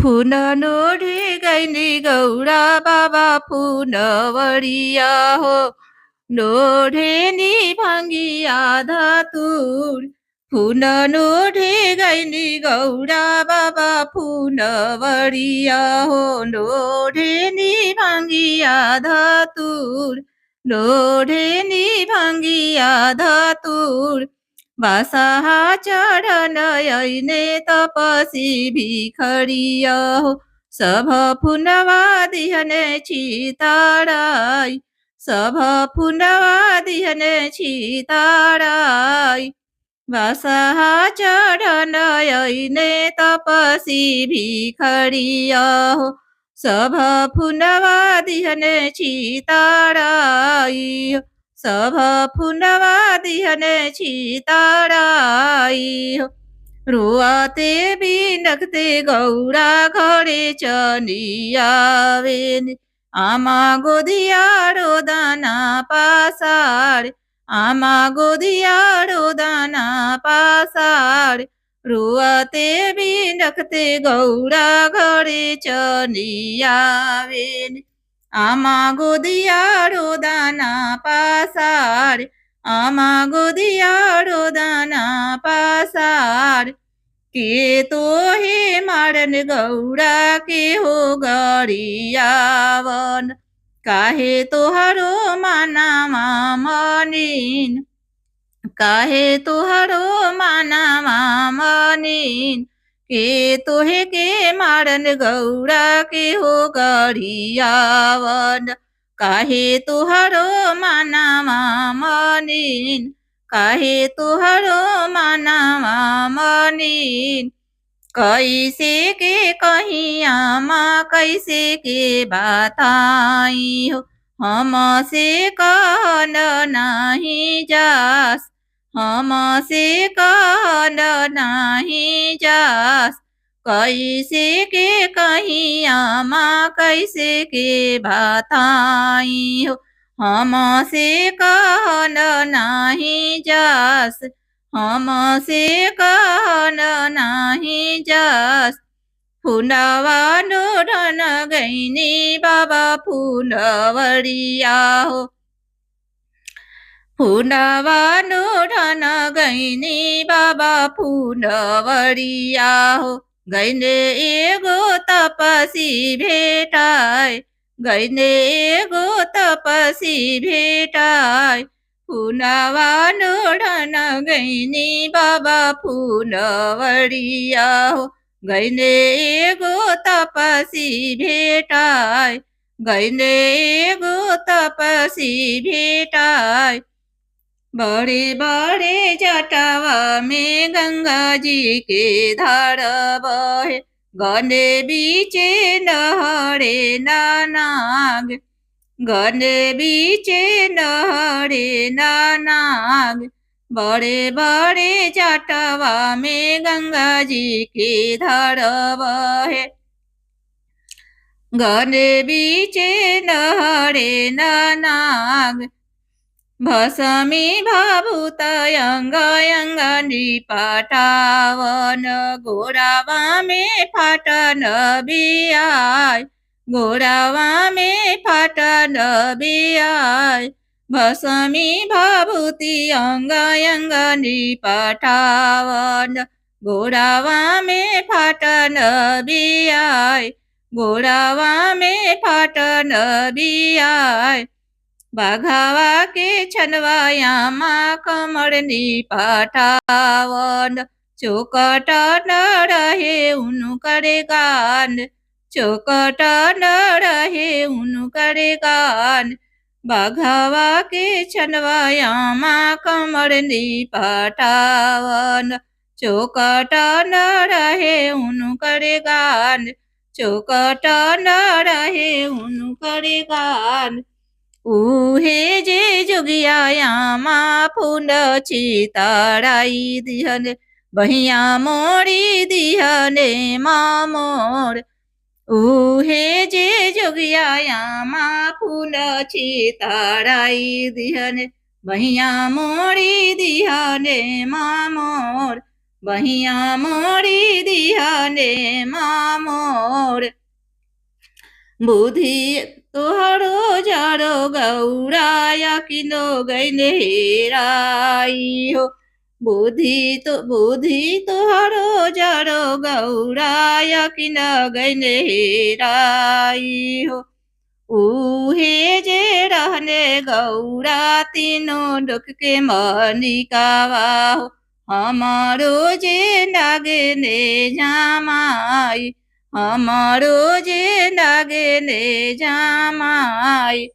फुननोढे गैनी गौरा बाबा फुनवरिया हो नोढेनी भाङ्गिया धतुर फुननोढे गैनी गौरा बाबा फुनवरिया हो नोढेनी भाङ्गिया धतुर नोढेनी भाङ्गिया धतुर बासाहा चढन ऐने तपसी भिखरिया हो सभ फुनवा दिहने छिताराई सभ फुनवा दिहने छिताराई बासाहा चढन ऐने तपसी भिखरिया हो सभ फुनवा दिहने छिताराई सभ फुनवा दिहने छिताराई रुआते बिनखते गौरा घरे चलियावेन आमा गोदियारो दाना पासार आमा गोदियारो दाना पासार रुआते बिनखते गौरा घरे चलियावेन आमा गोदियारो दाना पासार आमा गोदियारो दाना पासार के तो हे मारन गौरा के हो गरियावन काहे तोहरो मानामा मनिन काहे तोहरो मानामा मनिन के तोहे के मारन गौरा के हो गरियावन काहे तोहरो मानामा मनिन काहे तोहरो मानामा मनिन कैसे के कहियामा कैसे के बताई हो हमसे कहन नाही जास हमसे कहन नाही जास कैसे के कहियामा कैसे के बताई हो हमसे कहन नाही जास हमसे कहन नाही जास फुनवा नोढन गैनी बाबा फुनवरिया हो फुनवा नोढन गैनी बाबा फुनवरिया हो गैने एगो तपसी भेटाय गैने एगो तपसी भेटाय फुनवा नोढन गैनी बाबा फुनवरिया हो गैने एगो तपसी भेटाय गैने एगो तपसी भेटाय बड़े बड़े जटावा में गंगा जी के धार बहे गने बीचे नहरे नानाग गने बीचे नहरे नानाग बड़े बड़े जटावा में गंगा जी के धार बहे गने बीचे नहरे नानाग भसमी भाभूत अंग अंगनी पाटावन गोरावा में फाटन बियाय गोरावा में फाटन बियाय भसमी भाभूति अंग अंगनी पाटावन गोरावा में फाटन बियाय गोरावा में फाटन बियाय बाघावा के छनवायामा कमरनी पाठावन चौकट न रहे उनु करे गान चौकट न रहे उनु करे गान बाघावा के छनवायामा कमरनी पाठावन चौकट न रहे उनु करे गान चौकट न रहे उनु करे गान उहे जे जोगियायामा फुन चिताराई दिहने बहिया मोरी दिहने मामोर उहे जे जोगियायामा फुन चिताराई दिहने बहिया मोरी दिहने मामोर बहिया मोरी दिहने मामोर बुद्धि तोहरो जरो गौराया किनो गैले हेराई हो बुद्धि तोहरो जरो गौराया किन गैले हेराई हो उहे जे रहने गौरा तीनों दुख के मनिकावा हो हमारो जे नागने जामाई हमारो जे नागने जामाई